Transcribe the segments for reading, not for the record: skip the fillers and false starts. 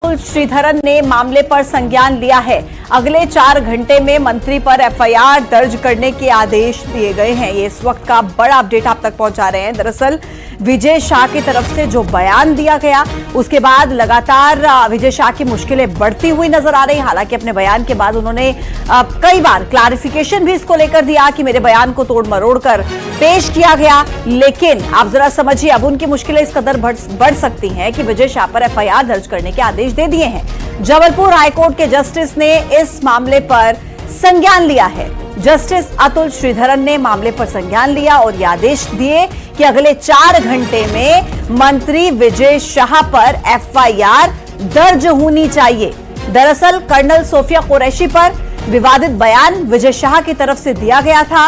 अतुल श्रीधरन ने मामले पर संज्ञान लिया है। अगले 4 घंटे में मंत्री पर एफआईआर दर्ज करने के आदेश दिए गए हैं। ये इस वक्त का बड़ा अपडेट आप तक पहुंचा रहे हैं। दरअसल विजय शाह की तरफ से जो बयान दिया गया, उसके बाद लगातार विजय शाह की मुश्किलें बढ़ती हुई नजर आ रही। हालांकि अपने बयान के बाद उन्होंने कई बार क्लैरिफिकेशन भी इसको लेकर दिया कि मेरे बयान को तोड़ मरोड़ कर पेश किया गया, लेकिन आप जरा समझिए, अब उनकी मुश्किलें इस कदर बढ़ सकती हैं कि विजय शाह पर एफआईआर दर्ज करने के आदेश दे दिए हैं। जबलपुर हाईकोर्ट के जस्टिस ने इस मामले पर संज्ञान लिया है। जस्टिस अतुल श्रीधरन ने मामले पर संज्ञान लिया और ये आदेश दिए कि अगले 4 घंटे में मंत्री विजय शाह पर एफआईआर दर्ज होनी चाहिए। दरअसल कर्नल सोफिया कुरैशी पर विवादित बयान विजय शाह की तरफ से दिया गया था।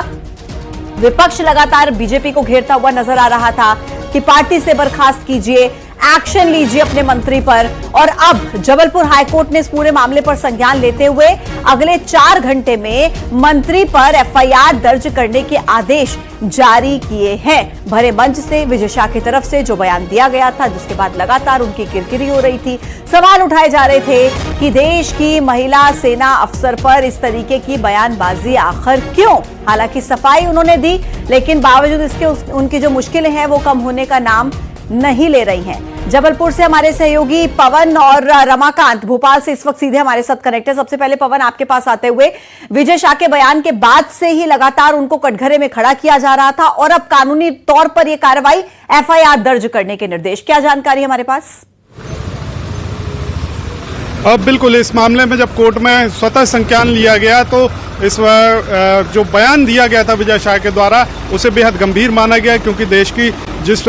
विपक्ष लगातार बीजेपी को घेरता हुआ नजर आ रहा था कि पार्टी से बर्खास्त कीजिए, एक्शन लीजिए अपने मंत्री पर। और अब जबलपुर हाईकोर्ट ने इस पूरे मामले पर संज्ञान लेते हुए अगले 4 घंटे में मंत्री पर एफआईआर दर्ज करने के आदेश जारी किए हैं। भरे मंच से विजय शाह की तरफ से जो बयान दिया गया था, जिसके बाद लगातार उनकी किरकिरी हो रही थी, सवाल उठाए जा रहे थे कि देश की महिला सेना अफसर पर इस तरीके की बयानबाजी आखिर क्यों। हालांकि सफाई उन्होंने दी, लेकिन बावजूद इसके उनकी जो मुश्किलें हैं वो कम होने का नाम नहीं ले रही हैं। जबलपुर से हमारे सहयोगी पवन और रमाकांत भोपाल से इस वक्त सीधे हमारे साथ कनेक्ट है। सबसे पहले पवन, आपके पास आते हुए, विजय शाह के बयान के बाद से ही लगातार उनको कटघरे में खड़ा किया जा रहा था और अब कानूनी तौर पर यह कार्रवाई, एफआईआर दर्ज करने के निर्देश, क्या जानकारी हमारे पास? बिल्कुल, इस मामले में जब कोर्ट में स्वतः संज्ञान लिया गया तो इस जो बयान दिया गया था विजय शाह के द्वारा, उसे बेहद गंभीर माना गया, क्योंकि देश की जिस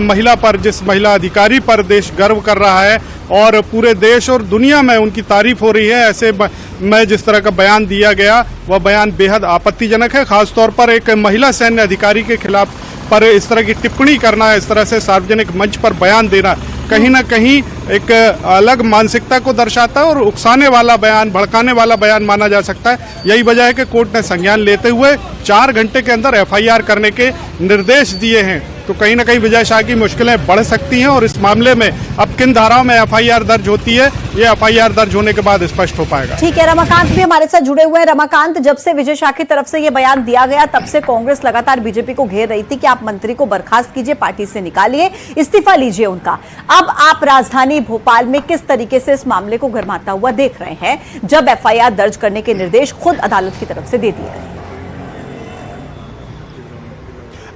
महिला अधिकारी पर देश गर्व कर रहा है और पूरे देश और दुनिया में उनकी तारीफ हो रही है, ऐसे में जिस तरह का बयान दिया गया वह बयान बेहद आपत्तिजनक है। खासतौर पर एक महिला सैन्य अधिकारी के खिलाफ पर इस तरह की टिप्पणी करना, इस तरह से सार्वजनिक मंच पर बयान देना कहीं ना कहीं एक अलग मानसिकता को दर्शाता है और उकसाने वाला बयान, भड़काने वाला बयान माना जा सकता है। यही वजह है कि कोर्ट ने संज्ञान लेते हुए 4 घंटे के अंदर एफआईआर करने के निर्देश दिए हैं। तो कहीं ना कहीं विजय शाह की मुश्किलें बढ़ सकती हैं और इस मामले में अब किन धाराओं में एफआईआर दर्ज होती है, ये एफआईआर दर्ज होने के बाद स्पष्ट हो पाएगा। ठीक है, रमाकांत भी हमारे साथ जुड़े हुए हैं। रमाकांत, जब से विजय शाह की तरफ से ये बयान दिया गया, तब से कांग्रेस लगातार बीजेपी को घेर रही थी कि आप मंत्री को बर्खास्त कीजिए, पार्टी से निकालिए, इस्तीफा लीजिए उनका। अब आप राजधानी भोपाल में किस तरीके से इस मामले को गरमाता हुआ देख रहे हैं, जब एफआईआर दर्ज करने के निर्देश खुद अदालत की तरफ से दे दिए गए?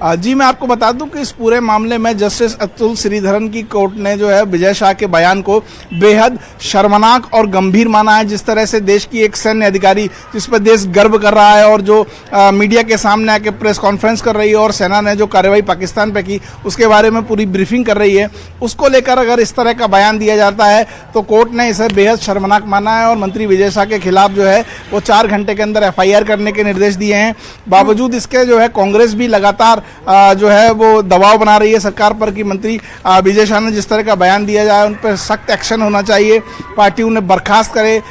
जी, मैं आपको बता दूं कि इस पूरे मामले में जस्टिस अतुल श्रीधरन की कोर्ट ने जो है विजय शाह के बयान को बेहद शर्मनाक और गंभीर माना है। जिस तरह से देश की एक सैन्य अधिकारी, जिस पर देश गर्व कर रहा है और जो मीडिया के सामने आके प्रेस कॉन्फ्रेंस कर रही है और सेना ने जो कार्रवाई पाकिस्तान पे की उसके बारे में पूरी ब्रीफिंग कर रही है, उसको लेकर अगर इस तरह का बयान दिया जाता है तो कोर्ट ने इसे बेहद शर्मनाक माना है और मंत्री विजय शाह के खिलाफ जो है वो 4 घंटे के अंदर एफआईआर करने के निर्देश दिए हैं। बावजूद इसके जो है कांग्रेस भी लगातार जो है वो दबाव बना रही है सरकार पर कि मंत्री विजय शाह ने जिस तरह का बयान दिया जाए उन पर सख्त एक्शन होना चाहिए, पार्टी उन्हें बर्खास्त करे।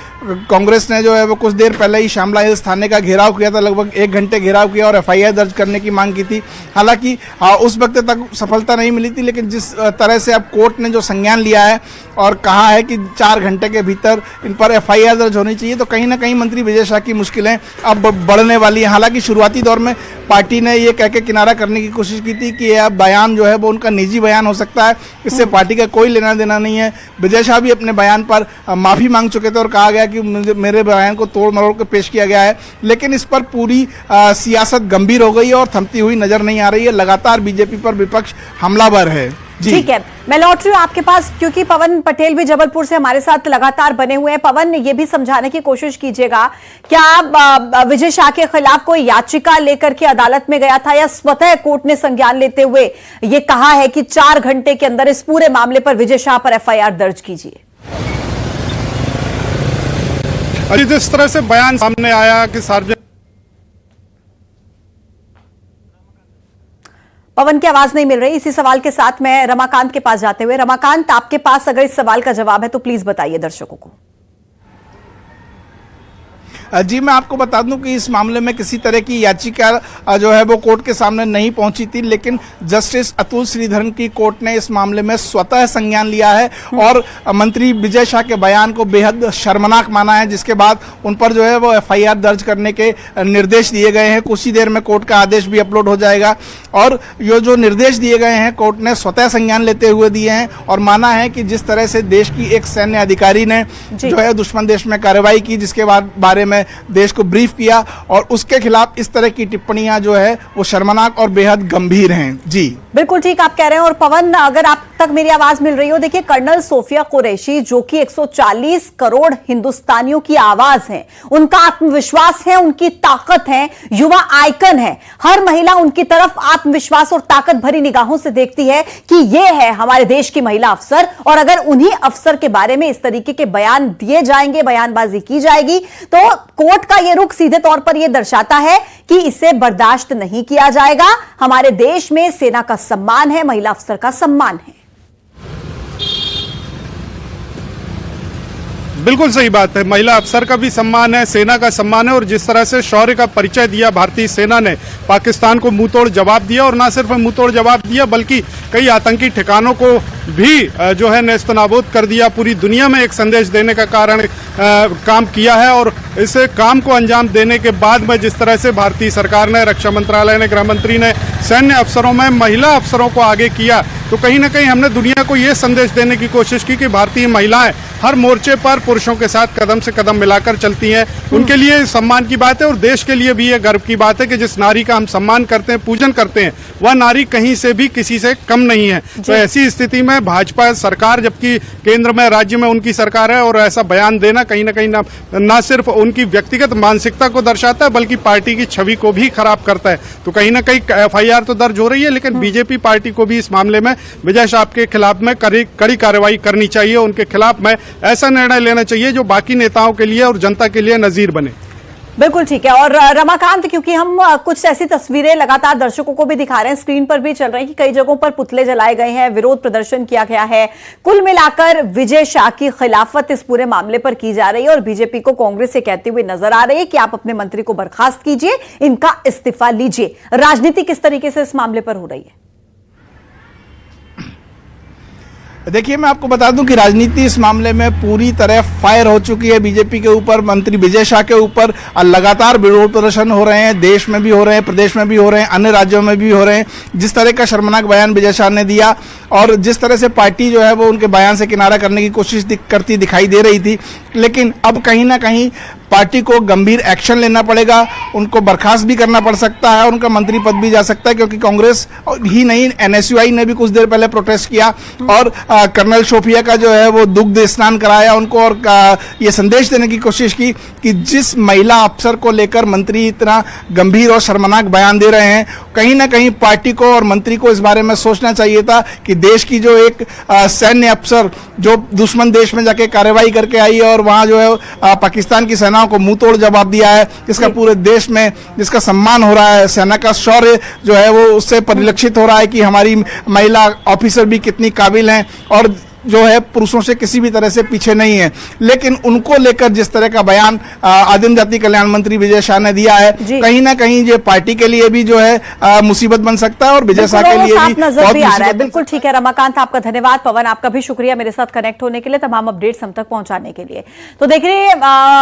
कांग्रेस ने जो है वो कुछ देर पहले ही श्यामला हिल्स थाने का घेराव किया था, लगभग 1 घंटे घेराव किया और एफआईआर दर्ज करने की मांग की थी। हालांकि उस वक्त तक सफलता नहीं मिली थी, लेकिन जिस तरह से अब कोर्ट ने जो संज्ञान लिया है और कहा है कि 4 घंटे के भीतर इन पर एफआईआर दर्ज होनी चाहिए, तो कहीं ना कहीं मंत्री विजय शाह की मुश्किलें अब बढ़ने वाली हैं। हालांकि शुरुआती दौर में पार्टी ने ये कह के किनारा करने की कोशिश की थी कि यह बयान जो है वो उनका निजी बयान हो सकता है, इससे पार्टी का कोई लेना देना नहीं है। विजय शाह भी अपने बयान पर माफी मांग चुके थे और कहा गया कि मेरे बयान को तोड़ मरोड़ कर पेश किया गया है, लेकिन इस पर पूरी सियासत गंभीर हो गई है और थमती हुई नजर नहीं आ रही है। लगातार बीजेपी पर विपक्ष हमलावर है। ठीक है, मैं लौट रही हूं आपके पास, क्योंकि पवन पटेल भी जबलपुर से हमारे साथ लगातार बने हुए हैं। पवन, ये भी समझाने की कोशिश कीजिएगा, क्या विजय शाह के खिलाफ कोई याचिका लेकर के अदालत में गया था या स्वतः कोर्ट ने संज्ञान लेते हुए ये कहा है कि 4 घंटे के अंदर इस पूरे मामले पर विजय शाह पर एफआईआर दर्ज कीजिए? जिस तरह से बयान सामने आया कि सार्वजनिक, पवन की आवाज नहीं मिल रही। इसी सवाल के साथ मैं रमाकांत के पास जाते हुए, रमाकांत, आपके पास अगर इस सवाल का जवाब है तो प्लीज बताइए दर्शकों को। जी मैं आपको बता दूं कि इस मामले में किसी तरह की याचिका जो है वो कोर्ट के सामने नहीं पहुंची थी, लेकिन जस्टिस अतुल श्रीधरन की कोर्ट ने इस मामले में स्वतः संज्ञान लिया है और मंत्री विजय शाह के बयान को बेहद शर्मनाक माना है, जिसके बाद उन पर जो है वो एफआईआर दर्ज करने के निर्देश दिए गए हैं। कुछ ही देर में कोर्ट का आदेश भी अपलोड हो जाएगा और ये जो निर्देश दिए गए हैं कोर्ट ने स्वतः संज्ञान लेते हुए दिए हैं और माना है कि जिस तरह से देश की एक सैन्य अधिकारी ने जो है दुश्मन देश में कार्रवाई की, जिसके बारे में देश को ब्रीफ किया और उसके खिलाफ इस तरह की टिप्पणियां जो है वो शर्मनाक और बेहद गंभीर हैं। जी बिल्कुल ठीक आप कह रहे हैं। और पवन, अगर आप तक मेरी आवाज मिल रही हो, देखिए कर्नल सोफिया कुरैशी जो कि 140 करोड़ हिंदुस्तानियों की आवाज है, उनका आत्मविश्वास है, उनकी ताकत है, युवा आइकन है। हर महिला उनकी तरफ आत्मविश्वास और ताकत भरी निगाहों से देखती है कि ये है हमारे देश की महिला अफसर। और अगर उन्हीं अफसर के बारे में इस तरीके के बयान दिए जाएंगे, बयानबाजी की जाएगी, तो कोर्ट का यह रुख सीधे तौर पर यह दर्शाता है कि इसे बर्दाश्त नहीं किया जाएगा। हमारे देश में सेना का सम्मान है, महिला अफसर का सम्मान है। बिल्कुल सही बात है, महिला अफसर का भी सम्मान है, सेना का सम्मान है। और जिस तरह से शौर्य का परिचय दिया भारतीय सेना ने, पाकिस्तान को मुंहतोड़ जवाब दिया और न सिर्फ मुंहतोड़ जवाब दिया बल्कि कई आतंकी ठिकानों को भी जो है नेस्तनाबूद कर दिया, पूरी दुनिया में एक संदेश देने का कारण काम किया है। और इस काम को अंजाम देने के बाद में जिस तरह से भारतीय सरकार ने, रक्षा मंत्रालय ने, गृह मंत्री ने सैन्य अफसरों में महिला अफसरों को आगे किया, तो कहीं ना कहीं हमने दुनिया को ये संदेश देने की कोशिश की कि भारतीय महिलाएं हर मोर्चे पर पुरुषों के साथ कदम से कदम मिलाकर चलती हैं। उनके लिए सम्मान की बात है और देश के लिए भी ये गर्व की बात है कि जिस नारी का हम सम्मान करते हैं, पूजन करते हैं, वह नारी कहीं से भी किसी से कम नहीं है। तो ऐसी स्थिति में भाजपा सरकार, जबकि केंद्र में, राज्य में उनकी सरकार है, और ऐसा बयान देना कहीं ना कहीं न सिर्फ उनकी व्यक्तिगत मानसिकता को दर्शाता है बल्कि पार्टी की छवि को भी खराब करता है। तो कहीं ना कहीं एफआईआर तो दर्ज हो रही है, लेकिन बीजेपी पार्टी को भी इस मामले में विजय शाह के खिलाफ में कड़ी कार्रवाई करनी चाहिए। उनके खिलाफ में ऐसा निर्णय लेना चाहिए जो बाकी नेताओं के लिए और जनता के लिए नजीर बने। बिल्कुल ठीक है। और रमाकांत, क्योंकि हम कुछ ऐसी तस्वीरें लगातार दर्शकों को भी दिखा रहे हैं, स्क्रीन पर भी चल रही हैं कि कई जगहों पर पुतले जलाए गए हैं, विरोध प्रदर्शन किया गया है। कुल मिलाकर विजय शाह की खिलाफत इस पूरे मामले पर की जा रही है और बीजेपी को कांग्रेस से कहते हुए नजर आ रही है कि आप अपने मंत्री को बर्खास्त कीजिए, इनका इस्तीफा लीजिए। राजनीति किस तरीके से इस मामले पर हो रही है? देखिए मैं आपको बता दूं कि राजनीति इस मामले में पूरी तरह फायर हो चुकी है बीजेपी के ऊपर, मंत्री विजय शाह के ऊपर। लगातार विरोध प्रदर्शन हो रहे हैं, देश में भी हो रहे हैं, प्रदेश में भी हो रहे हैं, अन्य राज्यों में भी हो रहे हैं। जिस तरह का शर्मनाक बयान विजय शाह ने दिया और जिस तरह से पार्टी जो है वो उनके बयान से किनारा करने की कोशिश करती दिखाई दे रही थी, लेकिन अब कहीं ना कहीं पार्टी को गंभीर एक्शन लेना पड़ेगा, उनको बर्खास्त भी करना पड़ सकता है, उनका मंत्री पद भी जा सकता है, क्योंकि कांग्रेस ही नहीं एनएसयूआई ने भी कुछ देर पहले प्रोटेस्ट किया और कर्नल सोफिया का जो है वो दुग्ध स्नान कराया उनको और ये संदेश देने की कोशिश की कि जिस महिला अफसर को लेकर मंत्री इतना गंभीर और शर्मनाक बयान दे रहे हैं, कहीं ना कहीं पार्टी को और मंत्री को इस बारे में सोचना चाहिए था कि देश की जो एक सैन्य अफसर जो दुश्मन देश में जाके कार्रवाई करके आई है और वहां जो है पाकिस्तान की सेना को मुंह तोड़ जवाब दिया है, जिसका पूरे देश में जिसका सम्मान हो रहा है, सेना का शौर्य जो है वो उससे परिलक्षित हो रहा है कि हमारी महिला ऑफिसर भी कितनी काबिल हैं और जो है पुरुषों से किसी भी तरह से पीछे नहीं है। लेकिन उनको लेकर जिस तरह का बयान आदिम जाति कल्याण मंत्री विजय शाह ने दिया है, कहीं ना कहीं ये पार्टी के लिए भी जो है मुसीबत बन सकता है और विजय शाह के लिए भी नजर भी आ रहा है। बिल्कुल ठीक है रमाकांत, आपका धन्यवाद। पवन, आपका भी शुक्रिया मेरे साथ कनेक्ट होने के लिए, तमाम अपडेट्स हम तक पहुंचाने के लिए। तो देखिए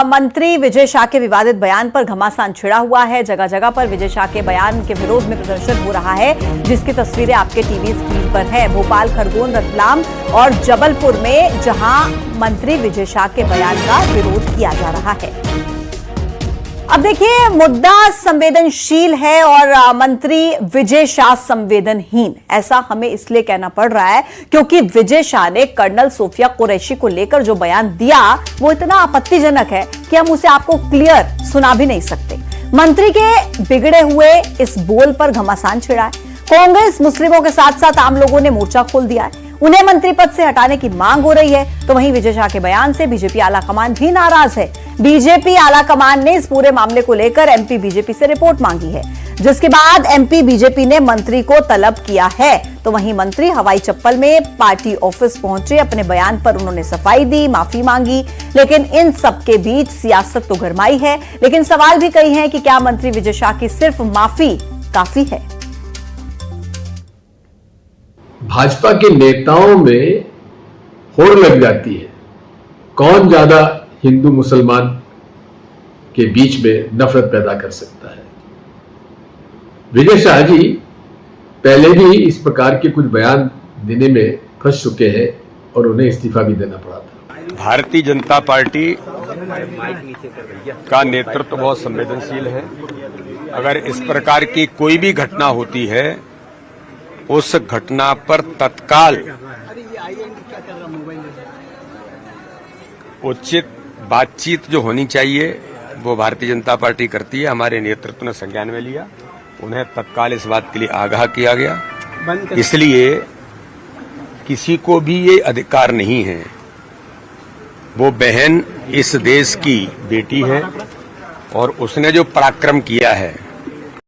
मंत्री विजय शाह के विवादित बयान पर घमासान छिड़ा हुआ है। जगह जगह पर विजय शाह के बयान के विरोध में प्रदर्शन हो रहा है, जिसकी तस्वीरें आपके टीवी स्क्रीन पर है। भोपाल, खरगोन, रतलाम और जबलपुर में जहां मंत्री विजय शाह के बयान का विरोध किया जा रहा है। अब देखिए मुद्दा संवेदनशील है और मंत्री विजय शाह संवेदनहीन, ऐसा हमें इसलिए कहना पड़ रहा है क्योंकि विजय शाह ने कर्नल सोफिया कुरैशी को लेकर जो बयान दिया वो इतना आपत्तिजनक है कि हम उसे आपको क्लियर सुना भी नहीं सकते। मंत्री के बिगड़े हुए इस बोल पर घमासान छिड़ा है। कांग्रेस, मुस्लिमों के साथ साथ आम लोगों ने मोर्चा खोल दिया है, उन्हें मंत्री पद से हटाने की मांग हो रही है। तो वहीं विजय शाह के बयान से बीजेपी आलाकमान भी नाराज है। बीजेपी आलाकमान ने इस पूरे मामले को लेकर एमपी बीजेपी से रिपोर्ट मांगी है। जिसके बाद एमपी बीजेपी ने मंत्री को तलब किया है। तो वहीं मंत्री हवाई चप्पल में पार्टी ऑफिस पहुंचे। अपने बयान पर उन्होंने सफाई दी, माफी मांगी, लेकिन इन सबके बीच सियासत तो गरमाई है। लेकिन सवाल भी कई हैं कि क्या मंत्री विजय शाह की सिर्फ माफी काफी है? भाजपा के नेताओं में होड़ लग जाती है, कौन ज्यादा हिंदू मुसलमान के बीच में नफरत पैदा कर सकता है। विजय शाह जी पहले भी इस प्रकार के कुछ बयान देने में फंस चुके हैं और उन्हें इस्तीफा भी देना पड़ा था। भारतीय जनता पार्टी का नेतृत्व बहुत संवेदनशील है। अगर इस प्रकार की कोई भी घटना होती है, उस घटना पर तत्काल उचित बातचीत जो होनी चाहिए वो भारतीय जनता पार्टी करती है। हमारे नेतृत्व ने संज्ञान में लिया, उन्हें तत्काल इस बात के लिए आगाह किया गया। इसलिए किसी को भी ये अधिकार नहीं है, वो बहन इस देश की बेटी है और उसने जो पराक्रम किया है